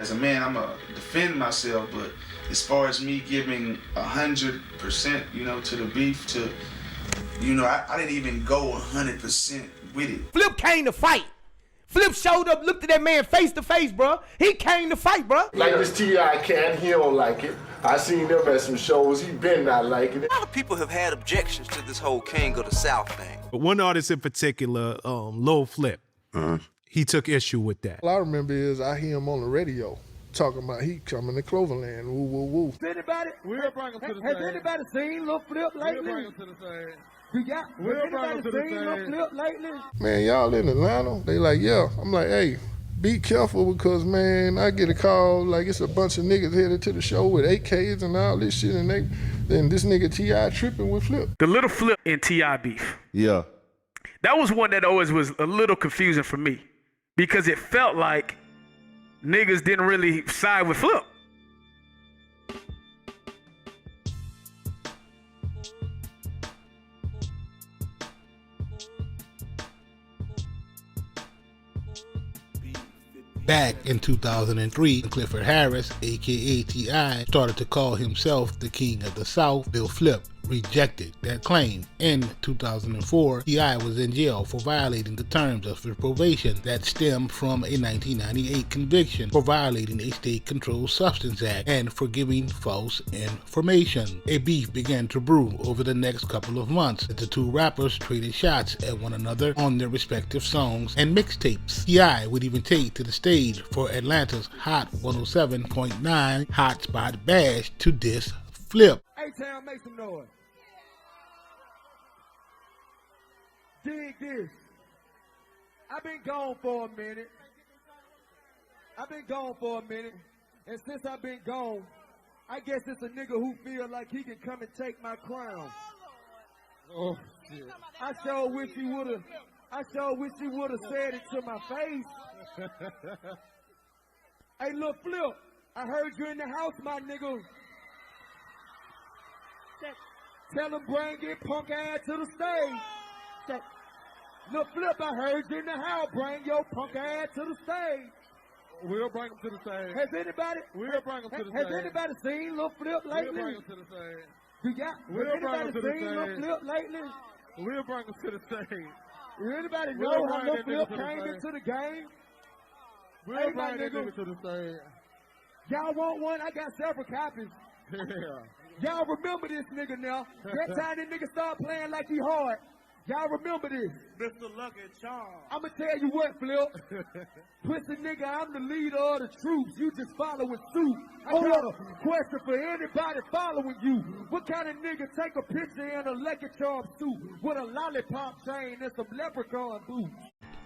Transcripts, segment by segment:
As a man, I'm going to defend myself, but as far as me giving 100%, you know, to the beef, I didn't even go 100% with it. Flip came to fight. Flip showed up, looked at that man face to face, bro. He came to fight, bro. Like this T.I. cat, he don't like it. I seen them at some shows, he been not liking it. A lot of people have had objections to this whole King of the South thing. But one artist in particular, Lil Flip, he took issue with that. All I remember is I hear him on the radio talking about he coming to Cloverland, woo, woo, woo. Has anybody seen Lil Flip lately? Man, y'all in Atlanta? They like, yeah. I'm like, hey, be careful because, man, I get a call like it's a bunch of niggas headed to the show with AKs and all this shit, and then this nigga T.I. tripping with Flip. The Lil Flip and T.I. beef. Yeah. That was one that always was a little confusing for me because it felt like niggas didn't really side with Flip. Back in 2003, Clifford Harris, aka T.I., started to call himself the King of the South. Lil Flip rejected that claim. In 2004, T.I. was in jail for violating the terms of his probation that stemmed from a 1998 conviction for violating a state-controlled substance act and for giving false information. A beef began to brew over the next couple of months as the two rappers traded shots at one another on their respective songs and mixtapes. T.I. would even take to the stage for Atlanta's Hot 107.9 Hotspot Bash to diss Flip. A-Town, make some noise. Dig this. I've been gone for a minute. And since I've been gone, I guess it's a nigga who feel like he can come and take my crown. Oh, shit. I sure wish he would've said it to my face. Hey, Lil Flip, I heard you in the house, my nigga. Tell him bring it punk ass to the stage. Lil Flip, I heard you in the house. Bring your punk ass to the stage. We'll bring him to the stage. Has anybody seen Lil Flip lately? We'll bring him to the stage. Anybody seen Lil Flip lately? We'll bring him to the stage. Anybody know how Lil Flip came into the game? We'll bring that nigga to the stage. Y'all want one? I got several copies. Yeah. Y'all remember this nigga now. That time this nigga started playing like he hard. Y'all remember this. Mr. Lucky Charm. I'ma tell you what, Flip. Pussy nigga, I'm the leader of the troops. You just following suit. I got a question for anybody following you. What kind of nigga take a picture in a Lucky Charm suit with a lollipop chain and some leprechaun boots?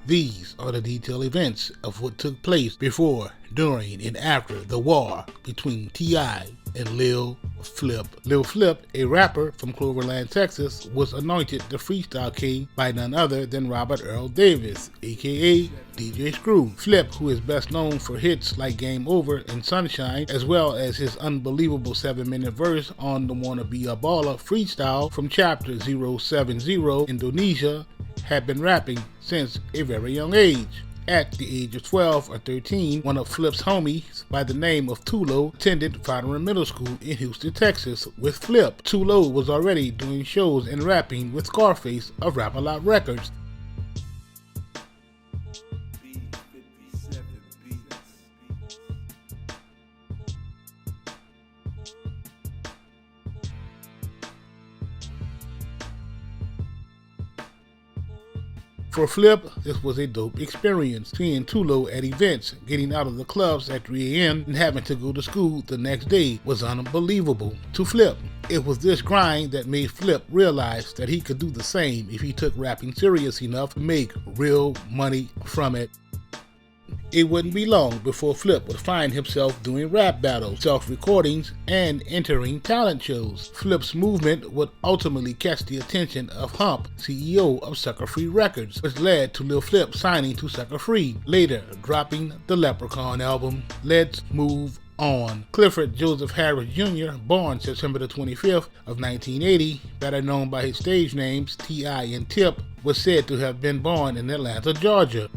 These are the detailed events of what took place before, during, and after the war between T.I. and Lil Flip. Lil Flip, a rapper from Cloverland, Texas, was anointed the Freestyle King by none other than Robert Earl Davis, aka DJ Screw. Flip, who is best known for hits like Game Over and Sunshine, as well as his unbelievable 7-minute verse on the Wanna Be a Baller freestyle from Chapter 070 Indonesia, had been rapping since a very young age. At the age of 12 or 13, one of Flip's homies by the name of Tulo attended Fodder Middle School in Houston, Texas with Flip. Tulo was already doing shows and rapping with Scarface of Rap-A-Lot Records. For Flip, this was a dope experience. Seeing Tulo at events, getting out of the clubs at 3 a.m. and having to go to school the next day was unbelievable. To Flip, it was this grind that made Flip realize that he could do the same if he took rapping serious enough to make real money from it. It wouldn't be long before Flip would find himself doing rap battles, self-recordings, and entering talent shows. Flip's movement would ultimately catch the attention of Hump, CEO of Sucker Free Records, which led to Lil Flip signing to Sucker Free, later dropping the Leprechaun album, Let's Move On. Clifford Joseph Harris Jr., born September the 25th of 1980, better known by his stage names T.I. and Tip, was said to have been born in Atlanta, Georgia.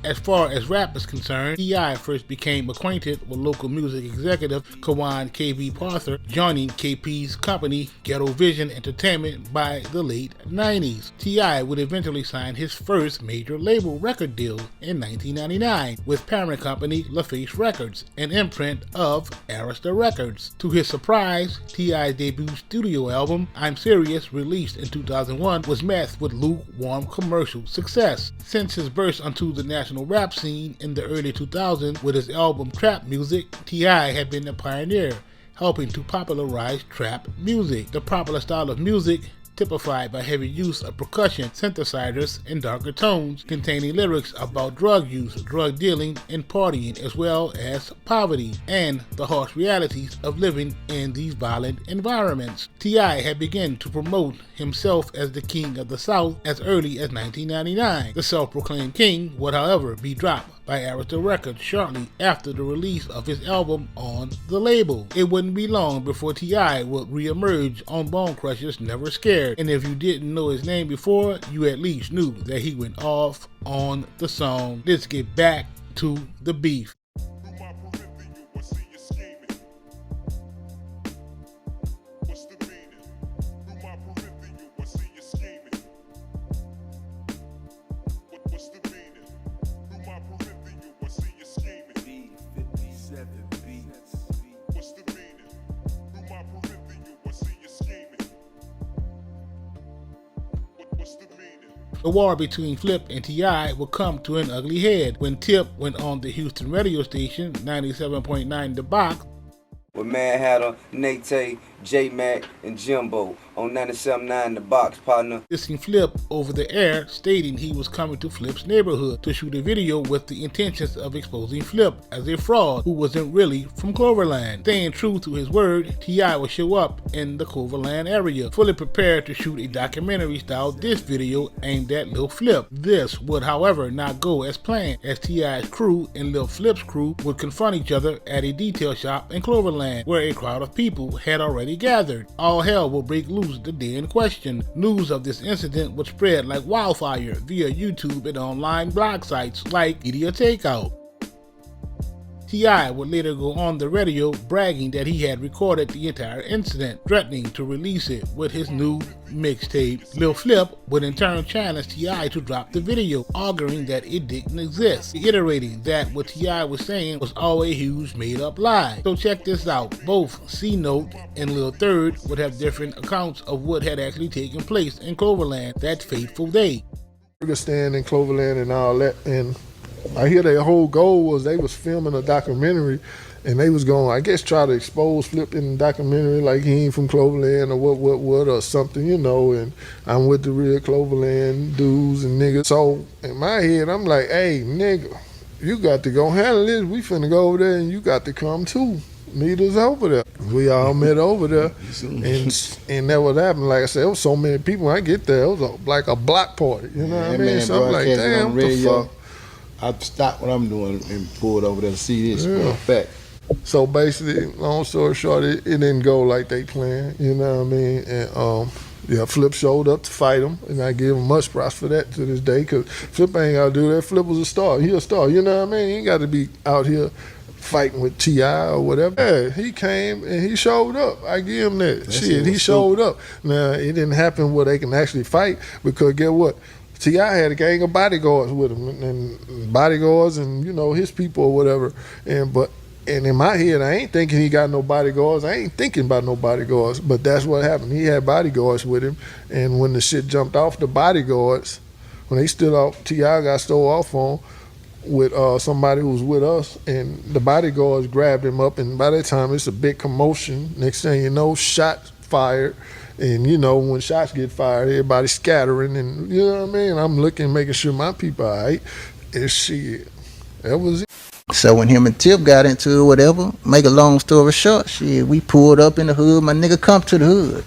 As far as rap is concerned, T.I. first became acquainted with local music executive Kawan K.V. Parther, joining KP's company Ghetto Vision Entertainment by the late 90s. T.I. would eventually sign his first major label record deal in 1999 with parent company LaFace Records, an imprint of Arista Records. To his surprise, T.I.'s debut studio album, I'm Serious, released in 2001, was met with lukewarm commercial success. Since his burst onto the national rap scene in the early 2000s with his album Trap Music, T.I. had been a pioneer, helping to popularize trap music. The popular style of music, typified by heavy use of percussion, synthesizers, and darker tones, containing lyrics about drug use, drug dealing, and partying, as well as poverty and the harsh realities of living in these violent environments. T.I. had begun to promote himself as the king of the South as early as 1999. The self-proclaimed king would, however, be dropped by Arista Records shortly after the release of his album on the label. It wouldn't be long before T.I. would re-emerge on Bone Crusher's Never Scared, and if you didn't know his name before, you at least knew that he went off on the song. Let's get back to the beef. The war between Flip and T.I. would come to an ugly head when Tip went on the Houston radio station 97.9 The Box with Mad Hatter, Nate, J-Mac, and Jimbo on 97.9 The Box, partner. Dissing Flip over the air, stating he was coming to Flip's neighborhood to shoot a video with the intentions of exposing Flip as a fraud who wasn't really from Cloverland. Staying true to his word, T.I. would show up in the Cloverland area, fully prepared to shoot a documentary-style diss video aimed at Lil Flip. This would, however, not go as planned, as T.I.'s crew and Lil Flip's crew would confront each other at a detail shop in Cloverland, where a crowd of people had already gathered. All hell will break loose the day in question. News of this incident would spread like wildfire via YouTube and online blog sites like Media Takeout. T.I. would later go on the radio bragging that he had recorded the entire incident, threatening to release it with his new mixtape. Lil Flip would in turn challenge T.I. to drop the video, arguing that it didn't exist, reiterating that what T.I. was saying was all a huge made-up lie. So check this out. Both C-Note and Lil Third would have different accounts of what had actually taken place in Cloverland that fateful day. Stand in Cloverland and all that, and I hear their whole goal was they was filming a documentary and they was going, I guess, try to expose Flip in the documentary like he ain't from Cloverland or what or something, you know, and I'm with the real Cloverland dudes and niggas. So in my head, I'm like, hey, nigga, you got to go handle this. We finna go over there and you got to come too. Meet us over there. We all met over there, and that what happened. Like I said, there was so many people. I get there, it was like a block party. You know what I mean? So I'm like, damn, what the fuck? I stopped what I'm doing and pulled over there to see this for a fact. So basically, long story short, it didn't go like they planned. You know what I mean? And yeah, Flip showed up to fight him, and I give him much props for that to this day. Cause Flip ain't gotta do that. Flip was a star. He a star. You know what I mean? He ain't got to be out here fighting with T.I. or whatever. Yeah, he came and he showed up. I give him that. Shit, he showed up. Now, it didn't happen where they can actually fight because get what? T.I. had a gang of bodyguards with him, and bodyguards and, you know, his people or whatever. And in my head, I ain't thinking he got no bodyguards. I ain't thinking about no bodyguards. But that's what happened. He had bodyguards with him. And when the shit jumped off the bodyguards, when they stood off, T.I. got stole off on with somebody who was with us, and the bodyguards grabbed him up. And by that time, it's a big commotion. Next thing you know, shots fired. And, you know, when shots get fired, everybody's scattering. And, you know what I mean? I'm looking, making sure my people are all right. And shit, that was it. So when him and Tip got into it, whatever, make a long story short, shit, we pulled up in the hood. My nigga come to the hood.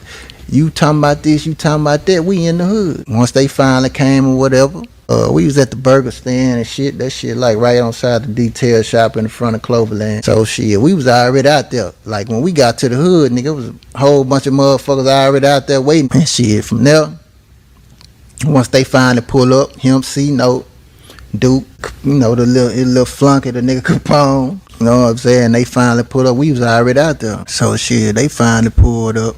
You talking about this, you talking about that, we in the hood. Once they finally came or whatever, we was at the burger stand and shit. That shit like right on side the detail shop in the front of Cloverland. So shit, we was already out there. Like when we got to the hood, nigga, it was a whole bunch of motherfuckers already out there waiting. And shit, from there, once they finally pull up, him, C-Note, Duke, you know, the little flunky, the nigga Capone. You know what I'm saying? They finally pulled up. We was already out there. So shit, they finally pulled up.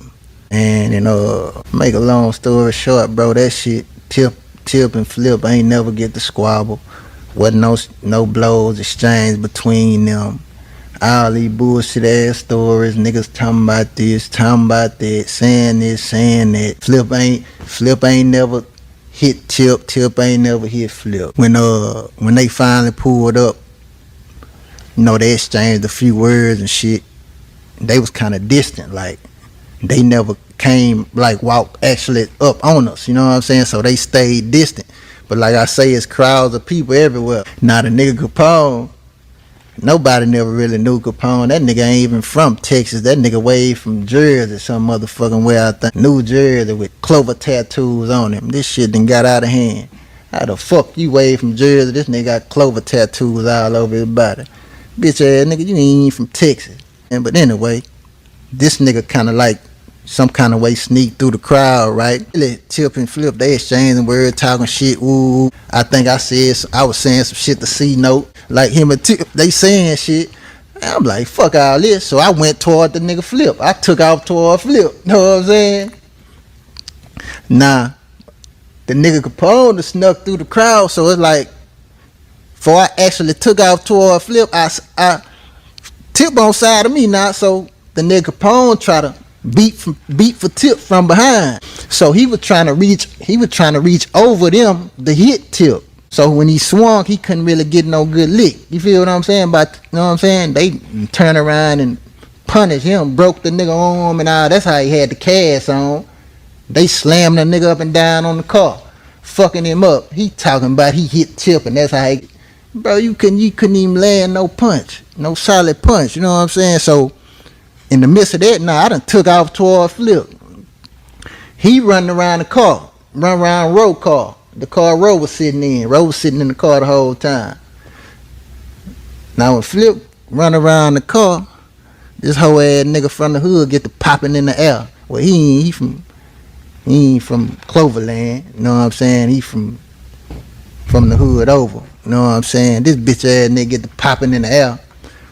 And, you know, make a long story short, bro, that shit, Tip and Flip ain't never get the squabble. Wasn't no blows exchanged between them. All these bullshit ass stories, niggas talking about this, talking about that, saying this, saying that. Flip ain't never hit Tip ain't never hit Flip. When they finally pulled up, you know, they exchanged a few words and shit. They was kind of distant, like they never came, like walked actually up on us, you know what I'm saying? So they stayed distant. But like I say, it's crowds of people everywhere. Now the nigga Capone, nobody never really knew Capone. That nigga ain't even from Texas. That nigga way from Jersey, some motherfucking way, I think. New Jersey with clover tattoos on him. This shit done got out of hand. How the fuck you way from Jersey? This nigga got clover tattoos all over his body. Bitch ass nigga, you ain't even from Texas. But anyway, this nigga kind of like some kind of way sneak through the crowd, right? Tip and Flip, they exchanging words, talking shit. Ooh, I think I was saying some shit to C-Note. Like him and Tip, they saying shit. I'm like, fuck all this. So I went toward the nigga Flip. I took off toward Flip. Know what I'm saying? Nah, the nigga Capone snuck through the crowd. So it's like, before I actually took off toward Flip, I Tip on side of me now. So the nigga Capone try to beat for Tip from behind. So he was trying to reach over them to hit Tip. So when he swung, he couldn't really get no good lick. You feel what I'm saying? But you know what I'm saying? They turn around and punish him, broke the nigga arm and all. That's how he had the cast on. They slammed the nigga up and down on the car, fucking him up. He talking about he hit Tip and that's how he, bro, you couldn't even land no punch, no solid punch. You know what I'm saying? So in the midst of that, I done took off toward Flip. He running around the car, run around Roe car. The car Roe was sitting in. Roe was sitting in the car the whole time. Now when Flip run around the car, this whole ass nigga from the hood get to popping in the air. Well, he ain't from Cloverland. You know what I'm saying? He from the hood over. You know what I'm saying? This bitch ass nigga get to popping in the air.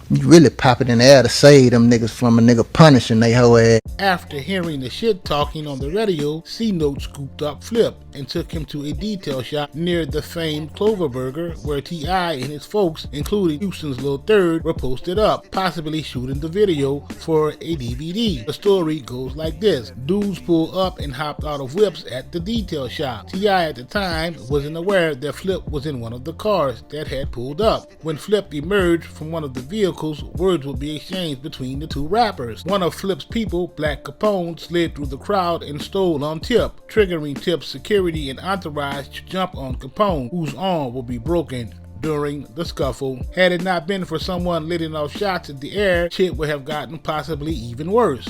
You really pop it in the air to save them niggas from a nigga punishing they whole ass. After hearing the shit talking on the radio, C-Note scooped up Flip and took him to a detail shop near the famed Clover Burger where T.I. and his folks, including Houston's Lil Third, were posted up, possibly shooting the video for a DVD. The story goes like this. Dudes pulled up and hopped out of whips at the detail shop. T.I. at the time wasn't aware that Flip was in one of the cars that had pulled up. When Flip emerged from one of the vehicles, words would be exchanged between the two rappers. One of Flip's people, Black Capone, slid through the crowd and stole on Tip, triggering Tip's security and entourage to jump on Capone, whose arm will be broken during the scuffle. Had it not been for someone letting off shots in the air, shit would have gotten possibly even worse.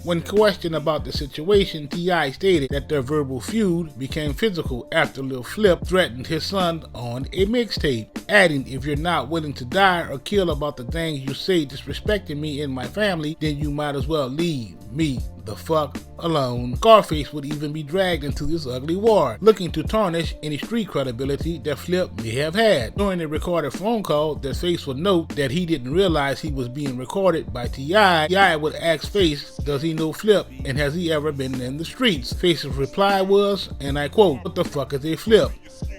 When questioned about the situation, T.I. stated that their verbal feud became physical after Lil Flip threatened his son on a mixtape, adding, "If you're not willing to die or kill about the things you say disrespecting me and my family, then you might as well leave me the fuck alone." Scarface would even be dragged into this ugly war, looking to tarnish any street credibility that Flip may have had. During a recorded phone call, that Face would note that he didn't realize he was being recorded by T.I. T.I. would ask Face, does he know Flip and has he ever been in the streets? Face's reply was, and I quote, "What the fuck is a Flip?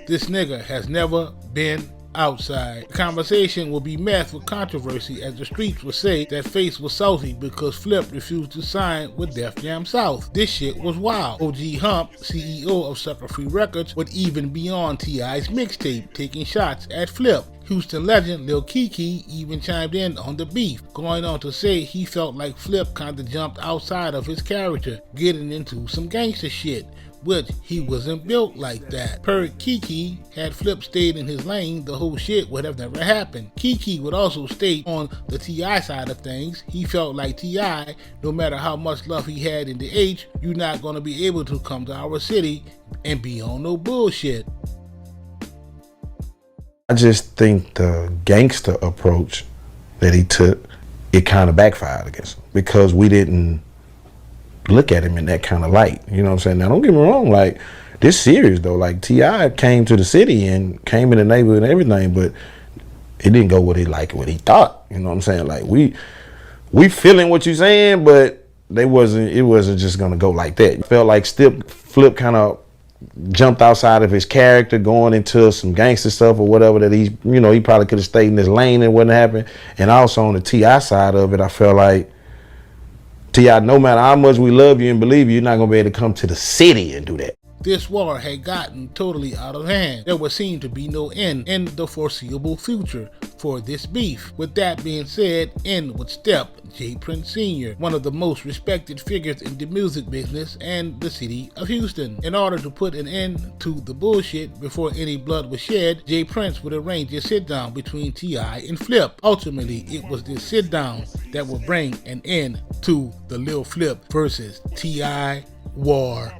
This nigga has never been outside." The conversation will be met with controversy as the streets will say that Face was salty because Flip refused to sign with Def Jam South. This shit was wild. OG Hump, CEO of Sucker Free Records, would even be on T.I.'s mixtape, taking shots at Flip. Houston legend Lil Keke even chimed in on the beef, going on to say he felt like Flip kinda jumped outside of his character, getting into some gangster shit, which he wasn't built like that. Per Keke, had Flip stayed in his lane, the whole shit would have never happened. Keke would also state on the T.I. side of things, he felt like T.I., no matter how much love he had in the H, you're not gonna be able to come to our city and be on no bullshit. I just think the gangster approach that he took, it kind of backfired against him because we didn't look at him in that kind of light. You know what I'm saying? Now, don't get me wrong, like, this serious though. Like T.I. came to the city and came in the neighborhood and everything, but it didn't go what he thought. You know what I'm saying? Like we feeling what you saying, but it wasn't just gonna go like that. It felt like Flip kind of jumped outside of his character, going into some gangster stuff or whatever that he probably could have stayed in his lane and wouldn't happen. And also on the T.I. side of it, I felt like T.I., no matter how much we love you and believe you, you're not gonna be able to come to the city and do that. This war had gotten totally out of hand. There would seem to be no end in the foreseeable future for this beef. With that being said, in would step J. Prince Sr., one of the most respected figures in the music business and the city of Houston. In order to put an end to the bullshit before any blood was shed, J. Prince would arrange a sit-down between T.I. and Flip. Ultimately, it was this sit-down that would bring an end to the Lil Flip versus T.I. war.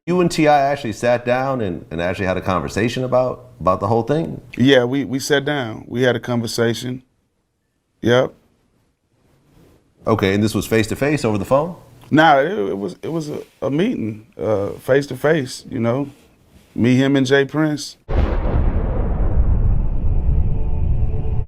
You and T.I. actually sat down and actually had a conversation about the whole thing? Yeah, we sat down. We had a conversation. Yep. Okay, and this was face to face over the phone? Nah, it was a meeting, face to face. You know, me, him, and J. Prince.